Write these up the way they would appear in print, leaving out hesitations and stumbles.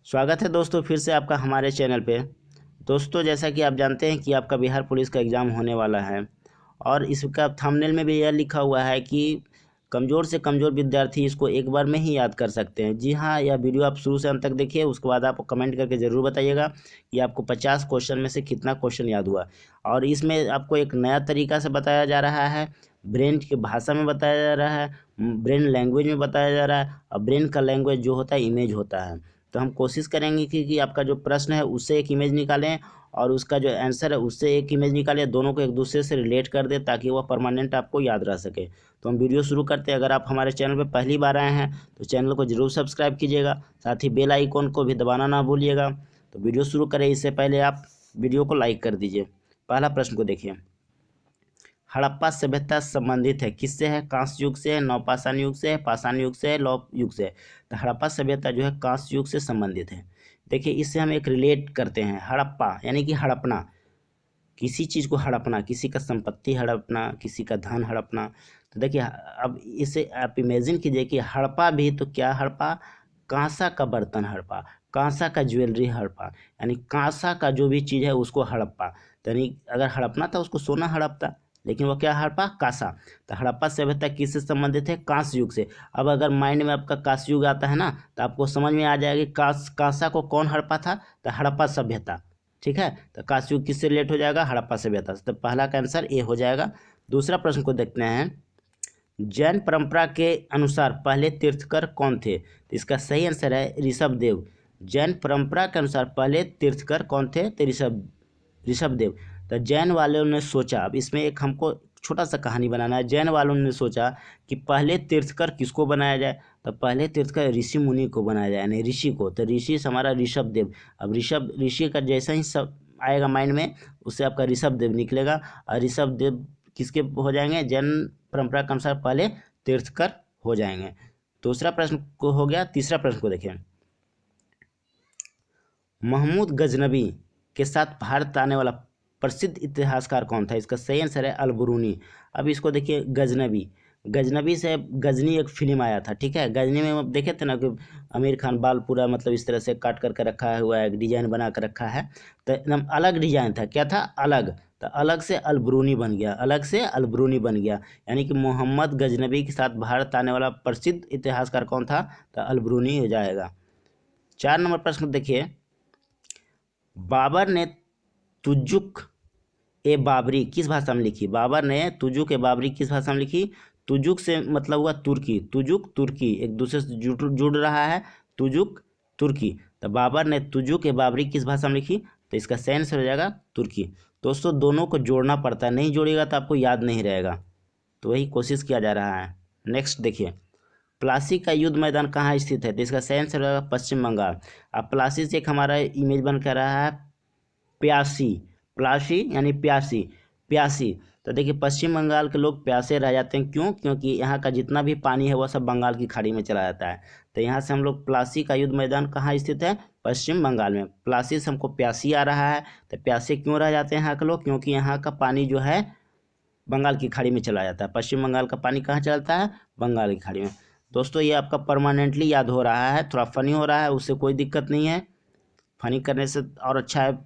स्वागत है दोस्तों फिर से आपका हमारे चैनल पे। दोस्तों जैसा कि आप जानते हैं कि आपका बिहार पुलिस का एग्ज़ाम होने वाला है और इसका थंबनेल में भी यह लिखा हुआ है कि कमज़ोर से कमज़ोर विद्यार्थी इसको एक बार में ही याद कर सकते हैं। जी हाँ, यह वीडियो आप शुरू से अंत तक देखिए, उसके बाद आप कमेंट करके ज़रूर बताइएगा कि आपको 50 क्वेश्चन में से कितना क्वेश्चन याद हुआ। और इसमें आपको एक नया तरीका से बताया जा रहा है, ब्रेन की भाषा में बताया जा रहा है, ब्रेन लैंग्वेज में बताया जा रहा है। और ब्रेन का लैंग्वेज जो होता है इमेज होता है। तो हम कोशिश करेंगे कि आपका जो प्रश्न है उससे एक इमेज निकालें और उसका जो आंसर है उससे एक इमेज निकालें, दोनों को एक दूसरे से रिलेट कर दें ताकि वह परमानेंट आपको याद रह सके। तो हम वीडियो शुरू करते हैं। अगर आप हमारे चैनल पर पहली बार आए हैं तो चैनल को जरूर सब्सक्राइब कीजिएगा, साथ ही बेल आइकॉन को भी दबाना ना भूलिएगा। तो वीडियो शुरू करें इससे पहले आप वीडियो को लाइक कर दीजिए। पहला प्रश्न को देखिए, हड़प्पा सभ्यता संबंधित है किससे है? कांस्य युग से है, नवपाषाण युग से है, पाषाण युग से है, लौह युग से है। तो हड़प्पा सभ्यता जो है कांस्य युग से संबंधित है। देखिए इससे हम एक रिलेट करते हैं, हड़प्पा यानी कि हड़पना, किसी चीज़ को हड़पना, किसी का संपत्ति हड़पना, किसी का धन हड़पना। तो देखिए अब इसे आप इमेजिन कीजिए कि हड़पा भी तो क्या हड़पा, कांसा का बर्तन हड़पा, कांसा का ज्वेलरी हड़पा, यानी कांसा का जो भी चीज़ है उसको हड़प्पा। यानी अगर हड़पना था उसको सोना हड़पता, लेकिन वो क्या हड़पा, कांसा। तो हड़प्पा सभ्यता किससे संबंधित है? कांस्य युग से। अब अगर माइंड में आपका कांस्य युग आता है ना तो आपको समझ में आ जाएगा कि कांसा को कौन हड़पा था, तो हड़प्पा सभ्यता। ठीक है, तो कांस्य युग किससे रिलेट हो जाएगा? हड़प्पा सभ्यता से। तो पहला का आंसर ए हो जाएगा। दूसरा प्रश्न को देखते हैं, जैन परंपरा के अनुसार पहले तीर्थकर कौन थे? तो इसका सही आंसर है ऋषभदेव। जैन परंपरा के अनुसार पहले तीर्थकर कौन थे? तो ऋषभदेव। तो जैन वालों ने सोचा, अब इसमें एक हमको छोटा सा कहानी बनाना है। जैन वालों ने सोचा कि पहले तीर्थकर किसको बनाया जाए, तो पहले तीर्थकर ऋषि मुनि को बनाया जाए, यानी ऋषि को। तो ऋषि से हमारा ऋषभदेव। अब ऋषि का जैसा ही सब आएगा माइंड में, उससे आपका ऋषभदेव निकलेगा। और ऋषभदेव किसके हो जाएंगे? जैन परंपरा के अनुसार पहले तीर्थकर हो जाएंगे। दूसरा प्रश्न को हो गया। तीसरा प्रश्न को देखें, महमूद गजनबी के साथ भारत आने वाला प्रसिद्ध इतिहासकार कौन था? इसका सही आंसर है अलबरूनी। अब इसको देखिए, गजनबी, गजनबी से गजनी एक फिल्म आया था। ठीक है, गजनी में आप देखे थे ना कि आमिर खान बाल पूरा मतलब इस तरह से काट करके रखा हुआ है, एक डिजाइन बना कर रखा है। तो एकदम अलग डिजाइन था। क्या था? अलग। तो अलग से अलबरूनी बन गया, अलग से अलबरूनी बन गया। यानी कि मोहम्मद गजनबी के साथ भारत आने वाला प्रसिद्ध इतिहासकार कौन था? तो अलबरूनी हो जाएगा। 4 नंबर प्रश्न देखिए, बाबर ने तुजुक ए बाबरी किस भाषा में लिखी? बाबर ने तुजुक ए बाबरी किस भाषा में लिखी? तुजुक से मतलब हुआ तुर्की, तुजुक तुर्की, एक दूसरे से जुड़ रहा है, तुजुक तुर्की। तो बाबर ने तुजुक ए बाबरी किस भाषा में लिखी? तो इसका सही आंसर हो जाएगा तुर्की। दोस्तों दोनों को जोड़ना पड़ता है, नहीं जोड़ेगा तो आपको याद नहीं रहेगा, तो वही कोशिश किया जा रहा है। नेक्स्ट देखिए, प्लासी का युद्ध मैदान कहाँ स्थित है? तो इसका सही आंसर होगा पश्चिम बंगाल। अब प्लासी से एक हमारा इमेज बन कर रहा है प्यासी, प्लासी यानी प्यासी, प्यासी। तो देखिए पश्चिम बंगाल के लोग प्यासे रह जाते हैं, क्यों? क्योंकि यहाँ का जितना भी पानी है वह सब बंगाल की खाड़ी में चला जाता है। तो यहाँ से हम लोग, प्लासी का युद्ध मैदान कहाँ स्थित है? पश्चिम बंगाल में। प्लासी से हमको प्यासी आ रहा है। तो प्यासे क्यों रह जाते हैं यहाँ के लोग? क्योंकि यहाँ का पानी जो है बंगाल की खाड़ी में चला जाता है। पश्चिम बंगाल का पानी कहाँ चलता है? बंगाल की खाड़ी में। दोस्तों ये आपका परमानेंटली याद हो रहा है, थोड़ा फनी हो रहा है, उससे कोई दिक्कत नहीं है। फनी करने से और अच्छा है,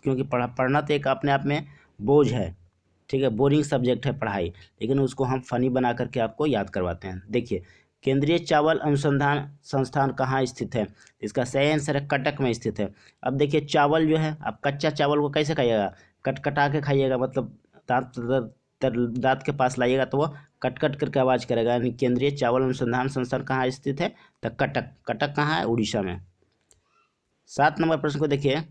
क्योंकि पढ़ना तो एक अपने आप में बोझ है। ठीक है, बोरिंग सब्जेक्ट है पढ़ाई, लेकिन उसको हम फनी बना करके आपको याद करवाते हैं। देखिए, केंद्रीय चावल अनुसंधान संस्थान कहाँ स्थित है? इसका सही आंसर है कटक में स्थित है। अब देखिए चावल जो है, आप कच्चा चावल को कैसे खाइएगा? कट कटा के खाइएगा, मतलब दांत दांत के पास लाइएगा तो वो कट कट करके आवाज़ करेगा। यानी केंद्रीय चावल अनुसंधान संस्थान कहाँ स्थित है? तो कटक। कटक कहाँ है? उड़ीसा में। 7 नंबर प्रश्न को देखिए,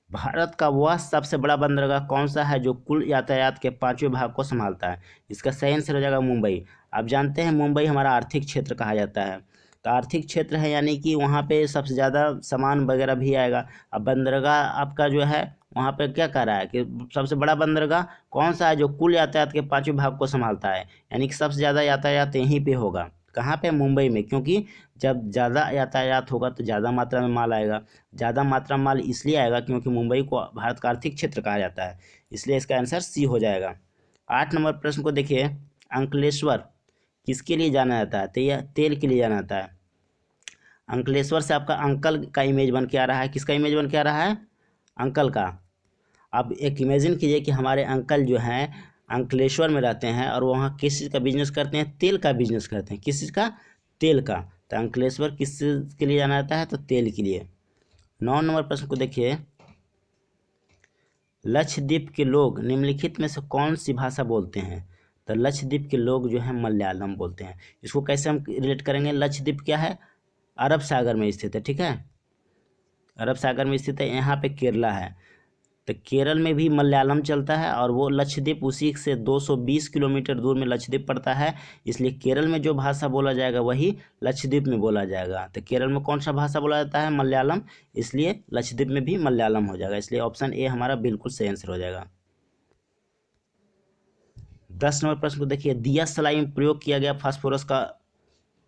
भारत का वह सबसे बड़ा बंदरगाह कौन सा है जो कुल यातायात के 5वें भाग को संभालता है? इसका सही आंसर हो जाएगा मुंबई। आप जानते हैं मुंबई हमारा आर्थिक क्षेत्र कहा जाता है। तो आर्थिक क्षेत्र है यानी कि वहाँ पे सबसे ज़्यादा सामान वगैरह भी आएगा। अब बंदरगाह आपका जो है वहाँ पे क्या कह रहा है कि सबसे बड़ा बंदरगाह कौन सा है जो कुल यातायात के 5वें भाग को संभालता है? यानी कि सबसे ज़्यादा यातायात यहीं पे होगा। कहाँ पे? मुंबई में। क्योंकि जब ज़्यादा यातायात होगा तो ज़्यादा मात्रा में माल आएगा। ज़्यादा मात्रा में माल इसलिए आएगा क्योंकि मुंबई को भारत का आर्थिक क्षेत्र कहा जाता है, इसलिए इसका आंसर सी हो जाएगा। 8 नंबर प्रश्न को देखिए, अंकलेश्वर किसके लिए जाना जाता है? तो यह तेल के लिए जाना जाता है। अंकलेश्वर से आपका अंकल का इमेज बन के आ रहा है। किसका इमेज बन के आ रहा है? अंकल का। अब एक इमेजिन कीजिए कि हमारे अंकल जो हैं अंकलेश्वर में रहते हैं और वहाँ किस चीज़ का बिजनेस करते हैं? तेल का बिजनेस करते हैं। किस चीज़ का? तेल का। तो अंकलेश्वर किस चीज़ के लिए जाना जाता है? तो तेल के लिए। 9 नंबर प्रश्न को देखिए, लक्षद्वीप के लोग निम्नलिखित में से कौन सी भाषा बोलते हैं? तो लक्षद्वीप के लोग जो है मलयालम बोलते हैं। इसको कैसे हम रिलेट करेंगे? लक्षद्वीप क्या है? अरब सागर में स्थित है। ठीक है, अरब सागर में स्थित है। यहाँ पे केरला है, तो केरल में भी मलयालम चलता है और वो लक्षद्वीप उसी से 220 किलोमीटर दूर में लक्षद्वीप पड़ता है। इसलिए केरल में जो भाषा बोला जाएगा वही लक्षद्वीप में बोला जाएगा। तो केरल में कौन सा भाषा बोला जाता है? मलयालम। इसलिए लक्षद्वीप में भी मलयालम हो जाएगा। इसलिए ऑप्शन ए हमारा बिल्कुल सही आंसर हो जाएगा। 10 नंबर प्रश्न को देखिए, दिया सलाई में प्रयोग किया गया फास्फोरस का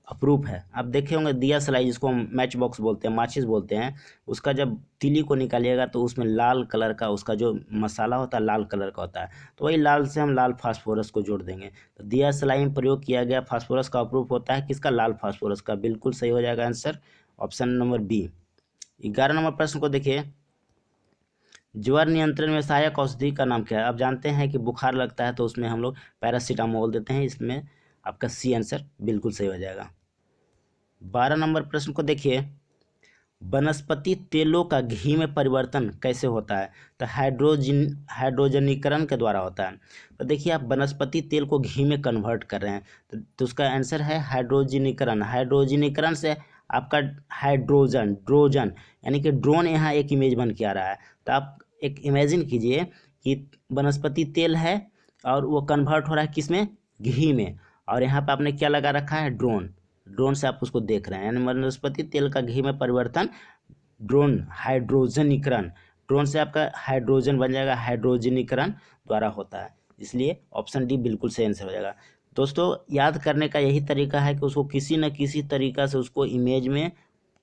अप्रूप है। आप देखे होंगे दिया सलाई, जिसको हम मैच बॉक्स बोलते हैं, माचिस बोलते हैं, उसका जब तिली को निकालिएगा तो उसमें लाल कलर का उसका जो मसाला होता है लाल कलर का होता है। तो वही लाल से हम लाल फास्फोरस को जोड़ देंगे। तो दिया सलाई में प्रयोग किया गया फास्फोरस का अप्रूप होता है किसका? लाल फास्फोरस का। बिल्कुल सही हो जाएगा answer, option number B. 11 number प्रश्न को देखिए, ज्वर नियंत्रण में सहायक औषधि का नाम क्या है? आप जानते हैं कि बुखार लगता है तो उसमें हम लोग पैरासीटामोल देते हैं। इसमें आपका सी आंसर बिल्कुल सही हो जाएगा। 12 नंबर प्रश्न को देखिए, वनस्पति तेलों का घी में परिवर्तन कैसे होता है? तो हाइड्रोजनीकरण के द्वारा होता है। तो देखिए आप वनस्पति तेल को घी में कन्वर्ट कर रहे हैं, तो उसका आंसर है हाइड्रोजनीकरण। हाइड्रोजनीकरण से आपका हाइड्रोजन ड्रोजन यानी कि ड्रोन यहाँ एक इमेज बन के आ रहा है। तो आप एक इमेजिन कीजिए कि वनस्पति तेल है और वो कन्वर्ट हो रहा है किस में? घी में। और यहाँ पर आपने क्या लगा रखा है? ड्रोन। ड्रोन से आप उसको देख रहे हैं, यानी वनस्पति तेल का घी में परिवर्तन ड्रोन हाइड्रोजनीकरण। ड्रोन से आपका हाइड्रोजन बन जाएगा, हाइड्रोजनीकरण द्वारा होता है। इसलिए ऑप्शन डी बिल्कुल सही आंसर हो जाएगा। दोस्तों याद करने का यही तरीका है कि उसको किसी न किसी तरीका से उसको इमेज में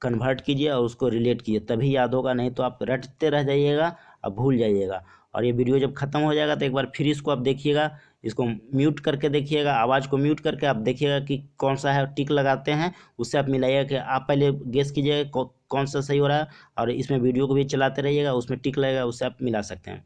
कन्वर्ट कीजिए और उसको रिलेट कीजिए, तभी याद होगा, नहीं तो आप रटते रह जाइएगा और भूल जाइएगा। और ये वीडियो जब खत्म हो जाएगा तो एक बार फिर इसको आप देखिएगा, इसको म्यूट करके देखिएगा, आवाज़ को म्यूट करके आप देखिएगा कि कौन सा है, टिक लगाते हैं, उससे आप मिलाइएगा कि आप पहले गेस कीजिएगा कौन सा सही हो रहा है, और इसमें वीडियो को भी चलाते रहिएगा, उसमें टिक लगेगा, उससे आप मिला सकते हैं।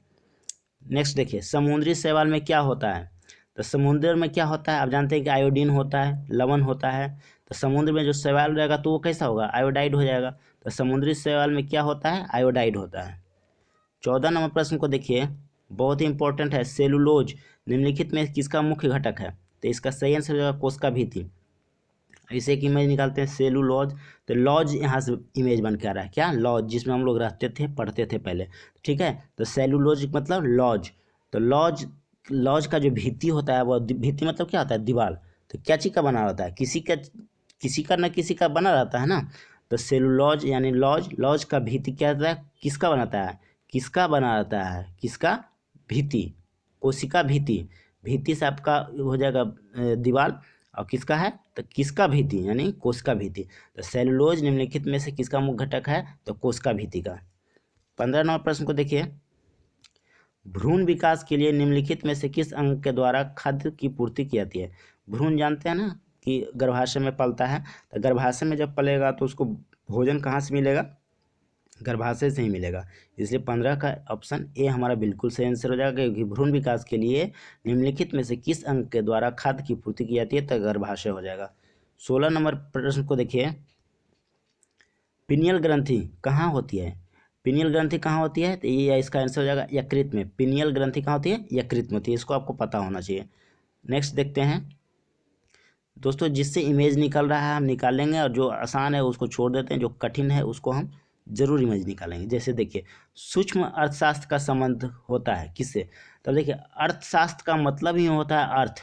नेक्स्ट देखिए, समुद्री शैवाल में क्या होता है? तो समुद्र में क्या होता है? आप जानते हैं कि आयोडीन होता है, लवण होता है। तो समुद्र में जो शैवाल रहेगा तो वो कैसा होगा? आयोडाइड हो जाएगा। तो समुद्री शैवाल में क्या होता है? आयोडाइड होता है। 14 नंबर प्रश्न को देखिए, बहुत ही इंपॉर्टेंट है, सेलुलोज निम्नलिखित में किसका मुख्य घटक है? तो इसका सही आंसर हो जाएगा कोशिका भित्ति। इसे एक इमेज निकालते हैं, सेलुलोज। तो लॉज यहाँ से इमेज बन के आ रहा है, क्या? लॉज, जिसमें हम लोग रहते थे, पढ़ते थे पहले। ठीक है, तो सेलुलोज मतलब लॉज। तो लॉज, लॉज का जो भित्ति होता है, वो भित्ति मतलब क्या होता है? दीवार। तो क्या चीज़ का बना रहता है? किसी का न किसी का बना रहता है ना। तो सेलुलोज यानी लॉज, लॉज का भित्ति क्या होता है? किसका बनाता है? किसका बना रहता है? किसका? भित्ति, कोशिका भित्ति। भित्ति से आपका हो जाएगा दीवार, और किसका है? तो किसका भित्ति यानी कोशिका भित्ति। तो सेलुलोज निम्नलिखित में से किसका मुख्य घटक है? तो कोशिका भित्ति का। 15 नंबर प्रश्न को देखिए, भ्रूण विकास के लिए निम्नलिखित में से किस अंग के द्वारा खाद्य की पूर्ति की जाती है? भ्रूण जानते हैं ना कि गर्भाशय में पलता है। तो गर्भाशय में जब पलेगा तो उसको भोजन कहाँ से मिलेगा? गर्भाशय से ही मिलेगा। इसलिए 15 का ऑप्शन ए हमारा बिल्कुल सही आंसर हो जाएगा, क्योंकि भ्रूण विकास के लिए निम्नलिखित में से किस अंग के द्वारा खाद्य की पूर्ति की जाती है? तो गर्भाशय हो जाएगा। 16 नंबर प्रश्न को देखिए, पिनियल ग्रंथि कहाँ होती है? पिनियल ग्रंथि कहाँ होती है? तो ये इसका आंसर हो जाएगा यकृत में। पिनियल ग्रंथि कहाँ होती है? यकृत में होती है। इसको आपको पता होना चाहिए। नेक्स्ट देखते हैं दोस्तों, जिससे इमेज निकल रहा है हम निकालेंगे, और जो आसान है उसको छोड़ देते हैं, जो कठिन है उसको हम जरूर इमेज निकालेंगे। जैसे देखिए, सूक्ष्म अर्थशास्त्र का संबंध होता है किससे? तब देखिए, अर्थशास्त्र का मतलब ही होता है अर्थ,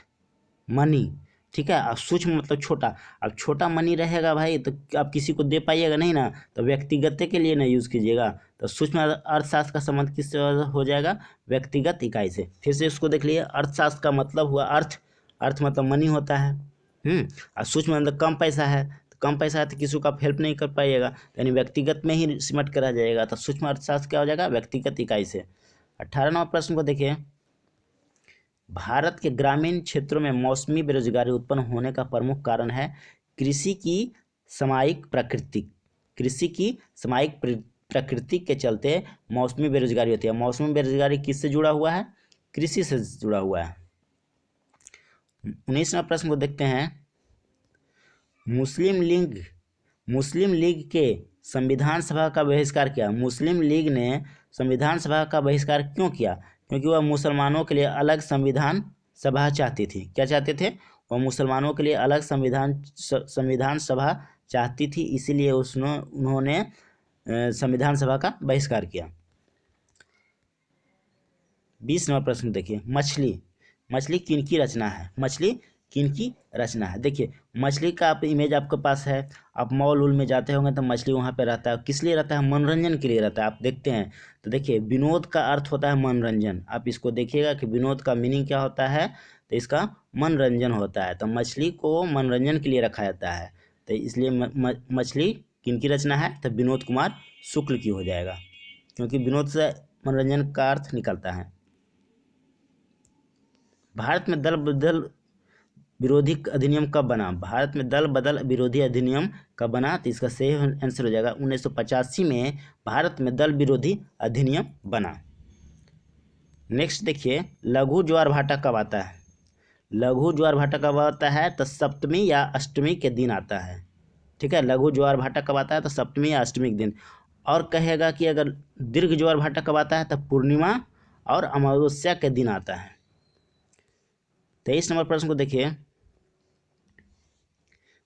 मनी। ठीक है, और सूक्ष्म मतलब छोटा। अब छोटा मनी रहेगा भाई तो आप किसी को दे पाइएगा नहीं ना, तो व्यक्तिगत के लिए ना यूज़ कीजिएगा। तो सूक्ष्म अर्थशास्त्र का संबंध किससे हो जाएगा? व्यक्तिगत इकाई से। फिर से इसको देख लिए, अर्थशास्त्र का मतलब हुआ अर्थ, अर्थ मतलब मनी होता है। और सूक्ष्म मतलब कम पैसा है, तो कम पैसा है तो किसी को आप हेल्प नहीं कर पाइएगा, यानी व्यक्तिगत में ही सिमट कर रह जाएगा। तो सूक्ष्म अर्थशास्त्र क्या हो जाएगा? व्यक्तिगत इकाई से। 18 नंबर प्रश्न को देखिए, भारत के ग्रामीण क्षेत्रों में मौसमी बेरोजगारी उत्पन्न होने का प्रमुख कारण है कृषि की सामयिक प्रकृति। कृषि की सामयिक प्रकृति के चलते मौसमी बेरोजगारी होती है। मौसमी बेरोजगारी किससे जुड़ा हुआ है? कृषि से जुड़ा हुआ है। 19वां प्रश्न को देखते हैं। मुस्लिम लीग के संविधान सभा का बहिष्कार किया। मुस्लिम लीग ने संविधान सभा का बहिष्कार क्यों किया? क्योंकि वह मुसलमानों के लिए अलग संविधान सभा चाहती थी। क्या चाहते थे? वह मुसलमानों के लिए अलग संविधान सभा चाहती थी, इसीलिए उन्होंने संविधान सभा का बहिष्कार किया। 20वां प्रश्न देखिए। मछली किनकी रचना है? मछली किनकी रचना है? देखिए, मछली का इमेज आपके पास है। आप मॉल उल में जाते होंगे तो मछली वहाँ पे रहता है। किस लिए रहता है? मनोरंजन के लिए रहता है। आप देखते हैं तो देखिए, विनोद का अर्थ होता है मनोरंजन। आप इसको देखिएगा कि विनोद का मीनिंग क्या होता है, तो इसका मनोरंजन होता है। तो मछली को मनोरंजन के लिए रखा जाता है, तो इसलिए मछली किनकी रचना है? तो विनोद कुमार शुक्ल की हो जाएगा, क्योंकि विनोद से मनोरंजन का अर्थ निकलता है। भारत में दल बदल विरोधी अधिनियम कब बना? भारत में दल बदल विरोधी अधिनियम कब बना? तो इसका सही आंसर हो जाएगा 1985 में भारत में दल विरोधी अधिनियम बना। नेक्स्ट देखिए, लघु ज्वार भाटा कब आता है? लघु ज्वार भाटा कब आता है? तो सप्तमी या अष्टमी के दिन आता है। ठीक है, लघु ज्वार भाटा कब आता है? तो सप्तमी या अष्टमी के दिन। और कहेगा कि अगर दीर्घ ज्वार भाटा कब आता है? तो पूर्णिमा और अमावस्या के दिन आता है। 23 नंबर प्रश्न को देखिए,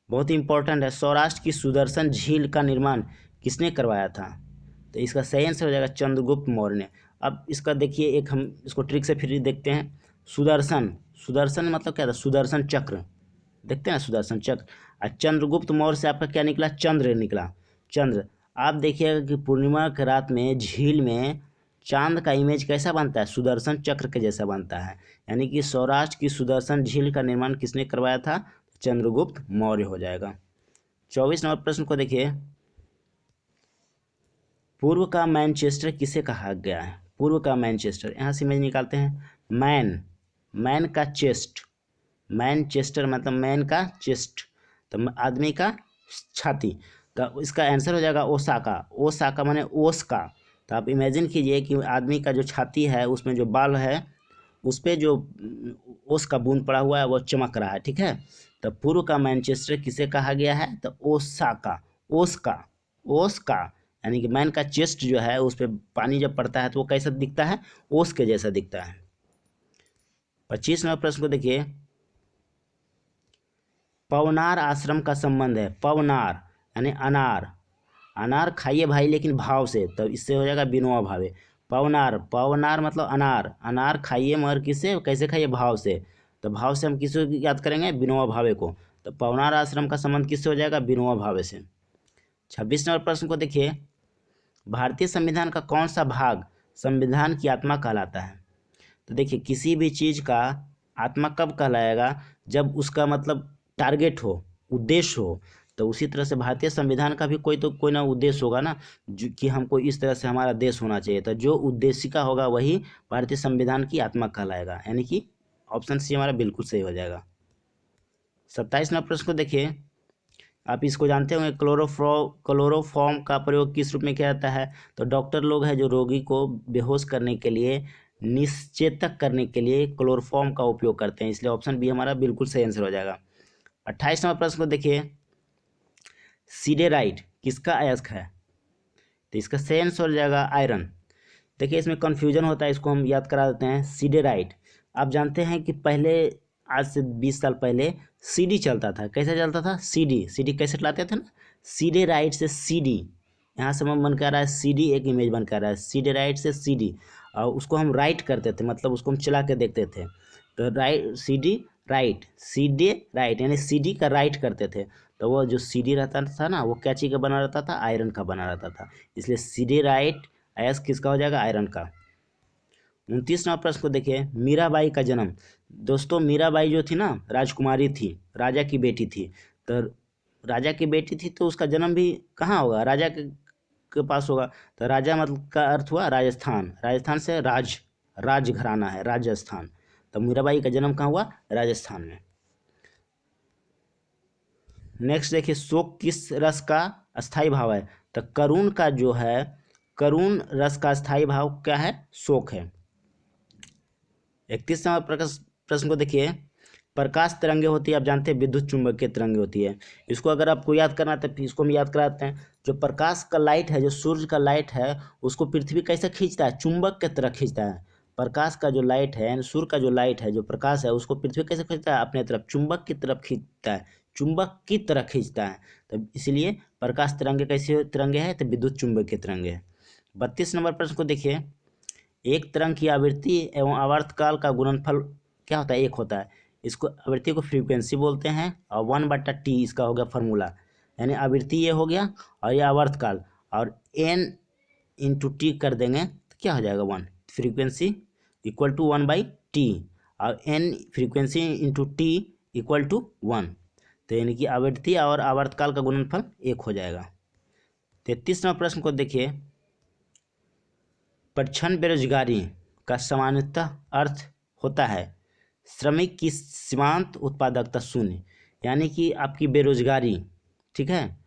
बहुत ही इंपॉर्टेंट है। सौराष्ट्र की सुदर्शन झील का निर्माण किसने करवाया था? तो इसका सही आंसर हो जाएगा चंद्रगुप्त मौर्य ने। अब इसका देखिए, एक हम इसको ट्रिक से फिर देखते हैं। सुदर्शन मतलब क्या था? सुदर्शन चक्र, देखते हैं ना, सुदर्शन चक्र। और चंद्रगुप्त मौर्य से आपका क्या निकला? चंद्र निकला, चंद्र। आप देखिएगा कि पूर्णिमा की रात में झील में चांद का इमेज कैसा बनता है? सुदर्शन चक्र के जैसा बनता है। यानी कि सौराष्ट्र की सुदर्शन झील का निर्माण किसने करवाया था? चंद्रगुप्त मौर्य हो जाएगा। 24 नंबर प्रश्न को देखिए, पूर्व का मैनचेस्टर किसे कहा गया है? पूर्व का मैनचेस्टर, यहाँ से इमेज निकालते हैं। मैन का चेस्ट, मैनचेस्टर मतलब मैन का चेस्ट, तो आदमी का छाती। तो इसका आंसर हो जाएगा ओसाका। ओसाका माने ओस का। तो आप इमेजिन कीजिए कि आदमी का जो छाती है उसमें जो बाल है उस पर जो ओस का बूंद पड़ा हुआ है वो चमक रहा है। ठीक है, तो पूर्व का मैनचेस्टर किसे कहा गया है? तो ओसाका, ओस का। यानी कि मैन का चेस्ट जो है उस पर पानी जब पड़ता है तो वो कैसा दिखता है? ओस के जैसा दिखता है। 25 नंबर प्रश्न को देखिए, पवनार आश्रम का संबंध है। पवनार यानी अनार, अनार खाइए भाई लेकिन भाव से, तब इससे हो जाएगा विनोबा भावे। पवनार मतलब अनार, अनार खाइए मगर किससे? कैसे खाइए? भाव से। तो भाव से हम किसको याद करेंगे? विनोबा भावे को। तो पवनार आश्रम का संबंध किससे हो जाएगा? विनोबा भावे से। 26 नंबर प्रश्न को देखिए, भारतीय संविधान का कौन सा भाग संविधान की आत्मा कहलाता है? तो देखिए, किसी भी चीज़ का आत्मा कब कहलाएगा? जब उसका मतलब टारगेट हो, उद्देश्य हो। तो उसी तरह से भारतीय संविधान का भी कोई ना उद्देश्य होगा ना, जो कि हमको इस तरह से हमारा देश होना चाहिए। तो जो उद्देशिका होगा वही भारतीय संविधान की आत्मा कहलाएगा। यानी कि ऑप्शन सी हमारा बिल्कुल सही हो जाएगा। 27 नंबर प्रश्न को देखिए, आप इसको जानते होंगे, क्लोरोफॉर्म का प्रयोग किस रूप में किया जाता है? तो डॉक्टर लोग हैं जो रोगी को बेहोश करने के लिए, निश्चेतक करने के लिए क्लोरोफॉर्म का उपयोग करते हैं, इसलिए ऑप्शन बी हमारा बिल्कुल सही आंसर हो जाएगा। 28 नंबर प्रश्न को देखिए, सीडेराइट किसका अयस्क है? तो इसका सही आंसर हो जाएगा आयरन। देखिए, इसमें कन्फ्यूजन होता है, इसको हम याद करा देते हैं। सीडेराइट, आप जानते हैं कि पहले आज से 20 साल पहले सीडी चलता था। कैसे चलता था? सीडी कैसे चलाते थे ना, सीडेराइट से सीडी, यहाँ से हम बन कर रहा है सीडी, एक इमेज बन कर रहा है सीडेराइट से सीडी। और उसको हम राइट करते थे, मतलब उसको हम चला के देखते थे। तो सीडी राइट यानी सीडी का राइट करते थे। तो वो जो सीडी रहता था ना, वो क्या चीज़ का बना रहता था? आयरन का बना रहता था। इसलिए सीडी राइट अयस किसका हो जाएगा? आयरन का। 29 नंबर प्रश्न को देखिए, मीराबाई का जन्म। दोस्तों, मीराबाई जो थी ना, राजकुमारी थी, राजा की बेटी थी। तो राजा की बेटी थी तो उसका जन्म भी कहाँ होगा? राजा के पास होगा। तो राजा मतलब का अर्थ हुआ राजस्थान, राजस्थान से राज घराना है, राजस्थान। तो मीराबाई का जन्म कहाँ हुआ? राजस्थान में। नेक्स्ट देखिए, शोक किस रस का अस्थाई भाव है? तो करुण का जो है, करुण रस का स्थायी भाव क्या है? शोक है। 31 नंबर प्रश्न को देखिए, प्रकाश तरंगे होती है, आप जानते हैं विद्युत चुंबकीय तरंगे होती है। इसको अगर आपको याद करना है तो इसको हम याद कराते हैं। जो प्रकाश का लाइट है, जो सूर्य का लाइट है, उसको पृथ्वी कैसे खींचता है? चुंबक की तरह खींचता है। प्रकाश का जो लाइट है, सूर्य का जो लाइट है, जो प्रकाश है, उसको पृथ्वी कैसे खींचता है? अपने तरफ, चुंबक की तरफ खींचता है, चुंबक की तरह खींचता है। तो इसलिए प्रकाश तरंगे कैसे तरंगे है? तो विद्युत चुंबकीय तरंगे है। 32 नंबर प्रश्न को देखिए, एक तरंग की आवृत्ति एवं आवर्तकाल का गुणनफल क्या होता है? एक होता है। इसको आवृत्ति को फ्रीक्वेंसी बोलते हैं और 1/t इसका हो गया फॉर्मूला, यानी आवृत्ति ये हो गया और ये आवर्तकाल, और n/t कर देंगे तो क्या हो जाएगा? 1। फ्रीक्वेंसी इक्वल टू 1/t और n frequency into t equal to 1। तो यानी कि आवृत्ति और आवर्तकाल का गुणनफल 1 हो जाएगा। 33 नंबर प्रश्न को देखिए, प्रच्छन्न बेरोजगारी का सामान्यतः अर्थ होता है श्रमिक की सीमांत उत्पादकता शून्य, यानी कि आपकी बेरोजगारी, ठीक है,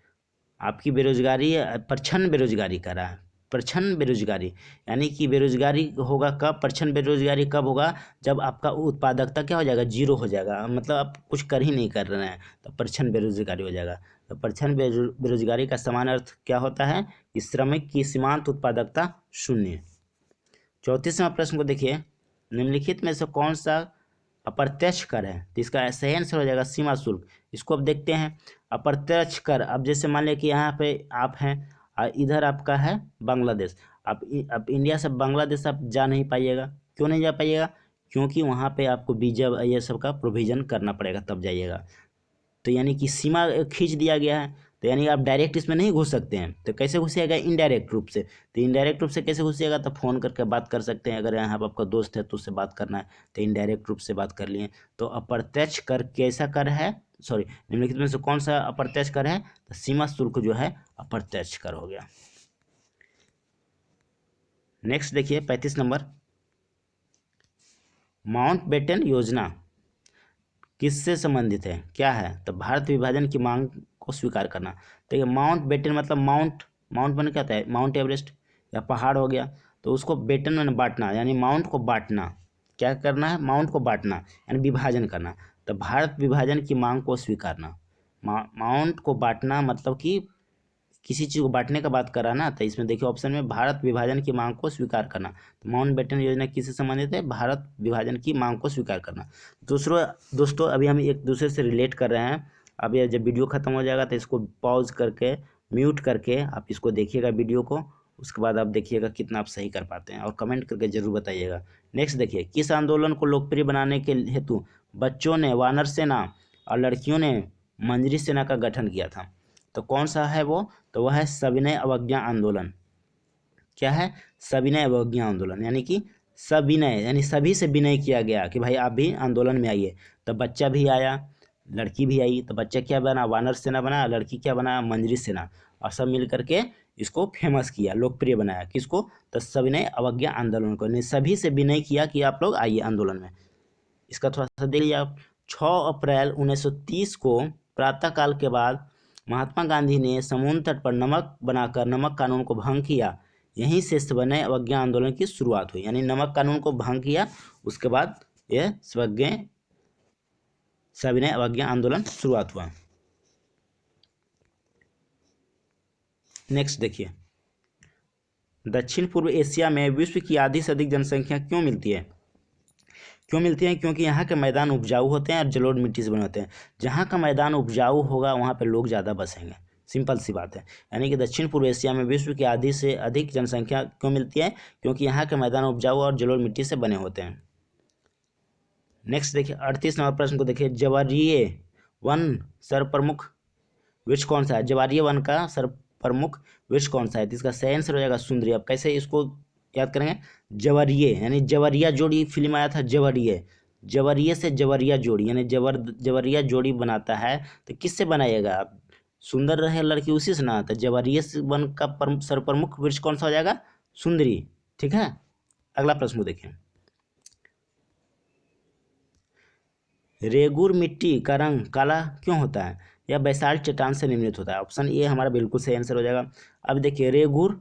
आपकी बेरोजगारी, प्रच्छन्न बेरोजगारी कर रहा है। प्रच्छन्न बेरोजगारी यानी कि बेरोजगारी होगा कब? प्रच्छन्न बेरोजगारी कब होगा? जब आपका उत्पादकता क्या हो जाएगा? जीरो हो जाएगा, मतलब आप कुछ कर ही नहीं कर रहे हैं, तो प्रच्छन्न बेरोजगारी हो जाएगा। तो प्रच्छन्न बेरोजगारी का समान अर्थ क्या होता है? कि श्रमिक की सीमांत उत्पादकता शून्य। 34वां प्रश्न को देखिए, निम्नलिखित में से कौन सा अप्रत्यक्ष कर है? तो इसका सही आंसर हो जाएगा सीमा शुल्क। इसको अब देखते हैं। अप्रत्यक्ष कर, अब जैसे मान लिया कि यहाँ पे आप हैं और इधर आपका है बांग्लादेश, आप इंडिया से बांग्लादेश आप जा नहीं पाइएगा। क्यों नहीं जा पाइएगा? क्योंकि वहाँ पे आपको वीजा ये सब का प्रोविज़न करना पड़ेगा, तब जाइएगा। तो यानी कि सीमा खींच दिया गया है, तो यानी आप डायरेक्ट इसमें नहीं घुस सकते हैं। तो कैसे घुसिएगा? इनडायरेक्ट रूप से। तो इनडायरेक्ट रूप से कैसे घुसिएगा? तो फ़ोन करके बात कर सकते हैं। अगर यहाँ पर आपका दोस्त है तो उससे बात करना है, तो इनडायरेक्ट रूप से बात कर लिए। तो अप्रत्यक्ष कर कैसा कर है? सॉरी, निम्नलिखित में से कौन सा अप्रत्यक्ष कर है? तो सीमा शुल्क जो है अप्रत्यक्ष कर हो गया। नेक्स्ट देखिए 35 नंबर, माउंटबेटन योजना किससे संबंधित है? क्या है? तो भारत विभाजन की मांग को स्वीकार करना। देखिए माउंटबेटन मतलब माउंट, माउंट बन क्या होता है? माउंट एवरेस्ट या पहाड़ हो गया। तो उसको बेटन में बांटना, यानी माउंट को बांटना। क्या करना है? माउंट को बांटना यानी विभाजन करना। तो भारत विभाजन की मांग को स्वीकारना, माउंट को बांटना मतलब कि किसी चीज़ को बांटने का बात कर रहा है ना। तो इसमें देखिए ऑप्शन में भारत विभाजन की मांग को स्वीकार करना। तो माउंटबेटन योजना किससे संबंधित है? भारत विभाजन की मांग को स्वीकार करना। दोस्तों अभी हम एक दूसरे से रिलेट कर रहे हैं। अब ये जब वीडियो खत्म हो जाएगा तो इसको पॉज करके म्यूट करके आप इसको देखिएगा वीडियो को। उसके बाद आप देखिएगा कितना आप सही कर पाते हैं और कमेंट करके जरूर बताइएगा। नेक्स्ट देखिए, किस आंदोलन को लोकप्रिय बनाने के हेतु बच्चों ने वानर सेना और लड़कियों ने मंजरी सेना का गठन किया था? तो कौन सा है वो? तो वह है सविनय अवज्ञा आंदोलन। क्या है? सविनय अवज्ञा आंदोलन, यानी कि सविनय यानी सभी से विनय किया गया कि भाई आप भी आंदोलन में आइए। तो बच्चा भी आया, लड़की भी आई। तो बच्चा क्या बना? वानर सेना बना। लड़की क्या बना? मंजरी सेना। और सब मिल करके इसको फेमस किया, लोकप्रिय बनाया। किसको? तो सविनय अवज्ञा आंदोलन को, यानी सभी से विनय किया कि आप लोग आइए आंदोलन में। इसका थोड़ा सा देख लीजिए आप। 6 अप्रैल 1930 को प्रातःकाल के बाद महात्मा गांधी ने समुद्र तट पर नमक बनाकर नमक कानून को भंग किया। यहीं से सविनय अवज्ञा आंदोलन की शुरुआत हुई, यानी नमक कानून को भंग किया, उसके बाद यह सविनय अवज्ञा आंदोलन शुरुआत हुआ। नेक्स्ट देखिए, दक्षिण पूर्व एशिया में विश्व की आधी से अधिक जनसंख्या क्यों मिलती है? क्योंकि यहाँ के मैदान उपजाऊ होते हैं और जलोढ़ मिट्टी से बने होते हैं। जहाँ का मैदान उपजाऊ होगा वहाँ पे लोग ज़्यादा बसेंगे, सिंपल सी बात है। यानी कि दक्षिण पूर्व एशिया में विश्व की आधी से अधिक जनसंख्या क्यों मिलती है? क्योंकि यहाँ के मैदान उपजाऊ और जलोढ़ मिट्टी से बने होते हैं। नेक्स्ट देखिए 38 नंबर प्रश्न को देखिए, जवारीय वन सर्वप्रमुख वृक्ष कौन सा है? जवारीय वन का सर्वप्रमुख वृक्ष कौन सा है? तो इसका सही आंसर हो जाएगा सुंदरी। अब कैसे इसको याद करेंगे? जवरिये यानी जवरिया जोड़ी फिल्म आया था, जवरिये, जवरिये से जवरिया जोड़ी, यानी जवरिया जोड़ी बनाता है। तो किससे बनाइएगा आप? सुंदर रहे लड़की उसी से ना। तो जवरिये वन का सर्वप्रमुख वृक्ष कौन सा हो जाएगा? सुंदरी। ठीक है, अगला प्रश्न देखें। रेगुर मिट्टी का रंग काला क्यों होता है? या बेसाल्ट चट्टान से निर्मित होता है। ऑप्शन ए हमारा बिल्कुल सही आंसर हो जाएगा। अब देखिए रेगुर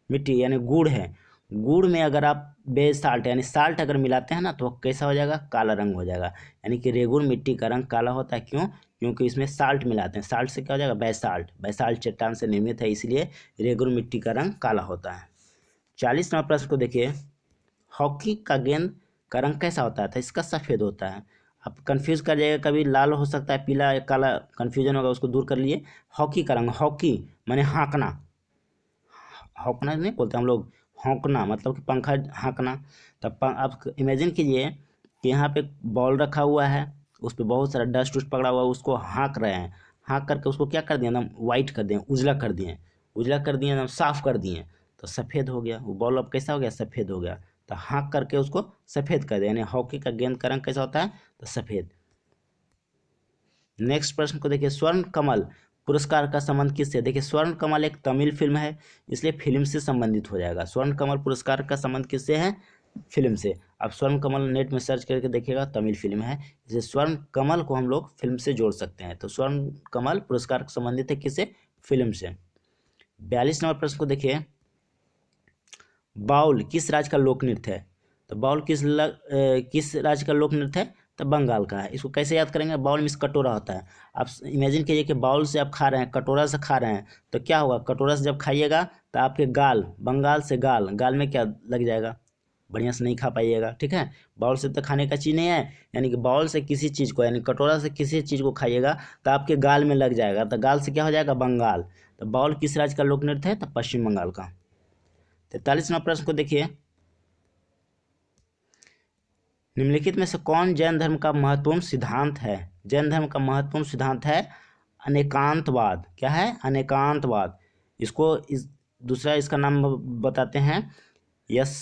मिट्टी यानी गुड़ है, गुड़ में अगर आप बेसाल्ट यानी साल्ट अगर मिलाते हैं ना तो कैसा हो जाएगा, काला रंग हो जाएगा। यानी कि रेगुर मिट्टी का रंग काला होता है, क्यों? क्योंकि इसमें साल्ट मिलाते हैं। साल्ट से क्या हो जाएगा, बेसाल्ट। बेसाल्ट चट्टान से निर्मित है, इसलिए रेगुर मिट्टी का रंग काला होता है। 40 नंबर प्रश्न को देखिए, हॉकी का गेंद का रंग कैसा होता है? तो इसका सफ़ेद होता है। आप कंफ्यूज कर जाएगा, कभी लाल हो सकता है, पीला या काला, कंफ्यूजन होगा, उसको दूर कर लिए। हॉकी का रंग, हॉकी माने हाँकना, हौंकना नहीं बोलते हम लोग, हौंकना मतलब कि पंखा हाँकना। तब आप इमेजिन कीजिए कि यहाँ पे बॉल रखा हुआ है, उस पर बहुत सारा डस्ट उस्ट पकड़ा हुआ है, उसको हाँक रहे हैं। हाँक करके उसको क्या कर दिए, एकदम वाइट कर दिए, उजला कर दिए, उजला कर दिए, एकदम साफ कर दिए, तो सफ़ेद हो गया वो बॉल। अब कैसा हो गया, सफ़ेद हो गया। तो हाँक करके उसको सफ़ेद कर दिया, यानी हॉकी का गेंद का रंग कैसा होता है, तो सफ़ेद। नेक्स्ट प्रश्न को देखिए, स्वर्ण कमल पुरस्कार का संबंध किससे? देखिए स्वर्ण कमल एक तमिल फिल्म है, इसलिए फिल्म से संबंधित हो जाएगा। स्वर्ण कमल पुरस्कार का संबंध किससे है, फिल्म से। अब स्वर्ण कमल नेट में सर्च करके देखिएगा, तमिल फिल्म है, इसे स्वर्ण कमल को हम लोग फिल्म से जोड़ सकते हैं। तो स्वर्ण कमल पुरस्कार संबंधित है किससे, फिल्म से। 42 नंबर प्रश्न को देखिए, बाउल किस राज्य का लोक नृत्य है? तो बाउल किस राज्य का लोक नृत्य है? तो बंगाल का है। इसको कैसे याद करेंगे, बाउल मीन्स कटोरा होता है। आप इमेजिन कीजिए कि बाउल से आप खा रहे हैं, कटोरा से खा रहे हैं, तो क्या होगा, कटोरा से जब खाइएगा तो आपके गाल, बंगाल से गाल, गाल में क्या लग जाएगा, बढ़िया से नहीं खा पाइएगा, ठीक है। बाउल से तो खाने का चीज़ नहीं है, यानी कि बाउल से किसी चीज़ को, यानी कटोरा से किसी चीज़ को खाइएगा तो आपके गाल में लग जाएगा, तो गाल से क्या हो जाएगा, बंगाल। तो बाउल किस राज्य का लोक नृत्य है? तो पश्चिम बंगाल का। 43 नंबर प्रश्न को देखिए, निम्नलिखित में से कौन जैन धर्म का महत्वपूर्ण सिद्धांत है? जैन धर्म का महत्वपूर्ण सिद्धांत है अनेकांतवाद। क्या है, अनेकांतवाद। इसको दूसरा इसका नाम बताते हैं यस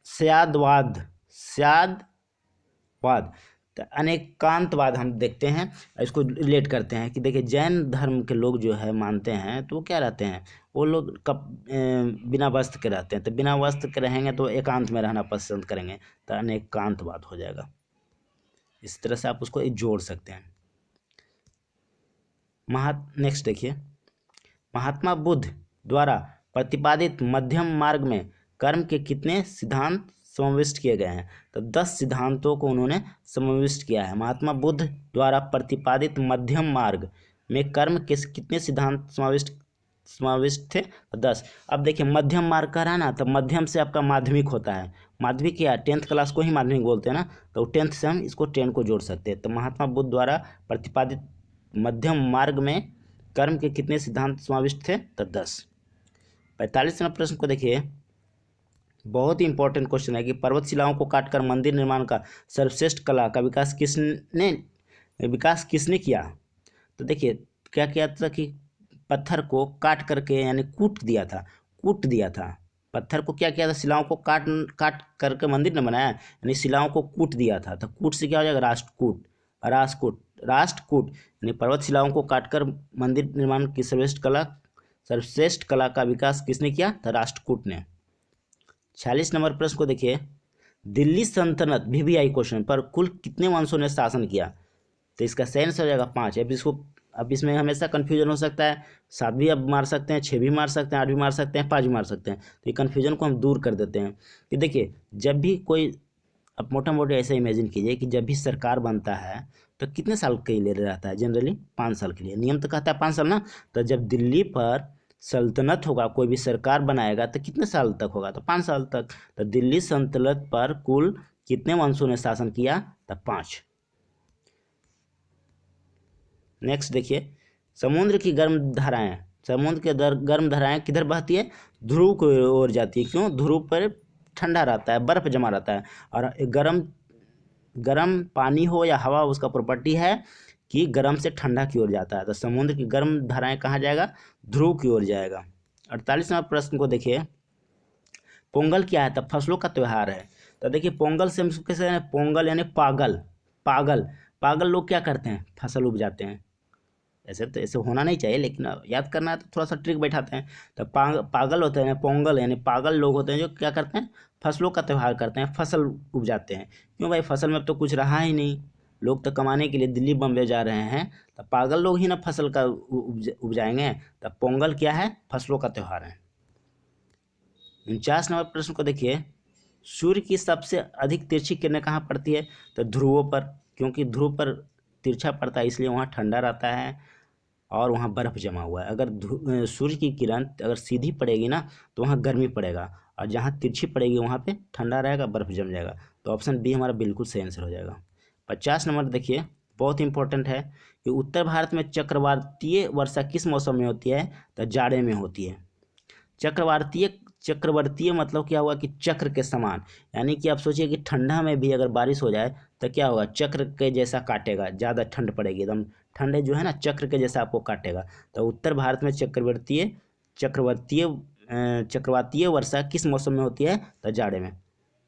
स्यादवाद, स्यादवाद। तो अनेकांतवाद हम देखते हैं, इसको रिलेट करते हैं कि देखिए जैन धर्म के लोग जो है मानते हैं, तो वो क्या रहते हैं, वो लोग बिना वस्त्र के रहते हैं। तो बिना वस्त्र के रहेंगे तो एकांत में रहना पसंद करेंगे, तो अनेकांतवाद हो जाएगा। इस तरह से आप उसको जोड़ सकते हैं। नेक्स्ट देखिए, महात्मा बुद्ध द्वारा प्रतिपादित मध्यम मार्ग में कर्म के कितने सिद्धांत समाविष्ट किए गए हैं? तो 10 सिद्धांतों को उन्होंने समाविष्ट किया है। महात्मा बुद्ध द्वारा प्रतिपादित मध्यम मार्ग में कर्म के कितने सिद्धांत समाविष्ट थे? 10। अब देखिए मध्यम मार्ग का रहा ना, तो मध्यम से आपका माध्यमिक होता है। माध्यमिक या 10th क्लास को ही माध्यमिक बोलते हैं ना, तो 10th से हम इसको 10 को जोड़ सकते हैं। तो महात्मा बुद्ध द्वारा प्रतिपादित मध्यम मार्ग में कर्म के कितने सिद्धांत समाविष्ट थे? तो 10। 45वां प्रश्न को देखिए, बहुत ही इंपॉर्टेंट क्वेश्चन है कि पर्वत शिलाओं को काटकर मंदिर निर्माण का सर्वश्रेष्ठ कला का विकास किसने किया? तो देखिए क्या किया था कि पत्थर को काट करके यानी कूट दिया था। पत्थर को क्या किया था, शिलाओं को काट काट करके मंदिर ने बनाया, यानी शिलाओं को कूट दिया था। तो कूट से क्या हो जाएगा, राष्ट्रकूट यानी पर्वत शिलाओं को काटकर मंदिर निर्माण की सर्वश्रेष्ठ कला का विकास किसने किया? तो राष्ट्रकूट ने। 46 नंबर प्रश्न को देखिए, दिल्ली सल्तनत VVI क्वेश्चन पर कुल कितने वंशों ने शासन किया? तो इसका सही आंसर हो जाएगा 5। अब इसमें हमेशा कन्फ्यूजन हो सकता है, 7 भी अब मार सकते हैं, 6 भी मार सकते हैं, 8 भी मार सकते हैं, 5 भी मार सकते हैं। तो ये कन्फ्यूजन को हम दूर कर देते हैं कि देखिए जब भी कोई, अब मोटा मोटा ऐसा इमेजिन कीजिए कि जब भी सरकार बनता है तो कितने साल के लिए रहता है, जनरली 5 साल के लिए, नियम तो कहता है 5 साल ना। तो जब दिल्ली पर सल्तनत होगा, कोई भी सरकार बनाएगा तो कितने साल तक होगा, तो 5 साल तक। तो दिल्ली सल्तनत पर कुल कितने वंशों ने शासन किया? तो 5। नेक्स्ट देखिए, समुद्र की गर्म धाराएं किधर बहती है? ध्रुव की ओर जाती है। क्यों? ध्रुव पर ठंडा रहता है, बर्फ जमा रहता है, और गर्म पानी हो या हवा, उसका प्रॉपर्टी है कि गर्म से ठंडा की ओर जाता है। तो समुद्र की गर्म धाराएं कहाँ जाएगा? ध्रुव की ओर जाएगा। 48वां प्रश्न को देखिए, पोंगल क्या है? तो फसलों का त्यौहार है। तो देखिए पोंगल से हम कैसे, पोंगल यानी पागल लोग क्या करते हैं? फसल उपजाते हैं। ऐसे तो ऐसे होना नहीं चाहिए, लेकिन याद करना है तो थोड़ा सा ट्रिक बैठाते हैं। तो पागल होते हैं, पोंगल यानी पागल लोग होते हैं जो क्या करते हैं? फसलों का त्यौहार करते हैं, फसल उपजाते हैं। क्यों भाई, फसल में अब तो कुछ रहा ही नहीं, लोग तो कमाने के लिए दिल्ली बम्बे जा रहे हैं, तो पागल लोग ही ना फसल का उपजाएंगे। तो पोंगल क्या है? फसलों का त्यौहार है। 49 नंबर प्रश्न को देखिए, सूर्य की सबसे अधिक तिरछी किरणें कहाँ पड़ती है? तो ध्रुवों पर, क्योंकि ध्रुव पर तिरछा पड़ता है इसलिए वहाँ ठंडा रहता है और वहाँ बर्फ़ जमा हुआ है। अगर सूर्य की किरण अगर सीधी पड़ेगी ना तो वहाँ गर्मी पड़ेगा, और जहाँ तिरछी पड़ेगी वहाँ पे ठंडा रहेगा, बर्फ़ जम जाएगा। तो ऑप्शन बी हमारा बिल्कुल सही आंसर हो जाएगा। 50 नंबर देखिए, बहुत इंपॉर्टेंट है कि उत्तर भारत में चक्रवातीय वर्षा किस मौसम में होती है? तो जाड़े में होती है। चक्रवातीय चक्रवर्तीय मतलब क्या हुआ कि चक्र के समान, यानी कि आप सोचिए कि ठंडा में भी अगर बारिश हो जाए तो क्या होगा? चक्र के जैसा काटेगा, ज़्यादा ठंड पड़ेगी, एकदम ठंडे जो है ना चक्र के जैसा आपको काटेगा। तो उत्तर भारत में चक्रवातीय वर्षा किस मौसम में होती है? तो जाड़े में।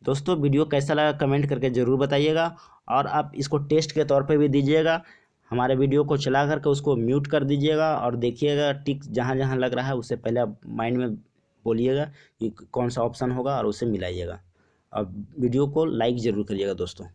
दोस्तों वीडियो कैसा लगा कमेंट करके ज़रूर बताइएगा, और आप इसको टेस्ट के तौर पे भी दीजिएगा। हमारे वीडियो को चला करके उसको म्यूट कर दीजिएगा और देखिएगा, टिक जहाँ जहाँ लग रहा है उससे पहले आप माइंड में बोलिएगा कि कौन सा ऑप्शन होगा और उसे मिलाइएगा। और वीडियो को लाइक ज़रूर करिएगा दोस्तों।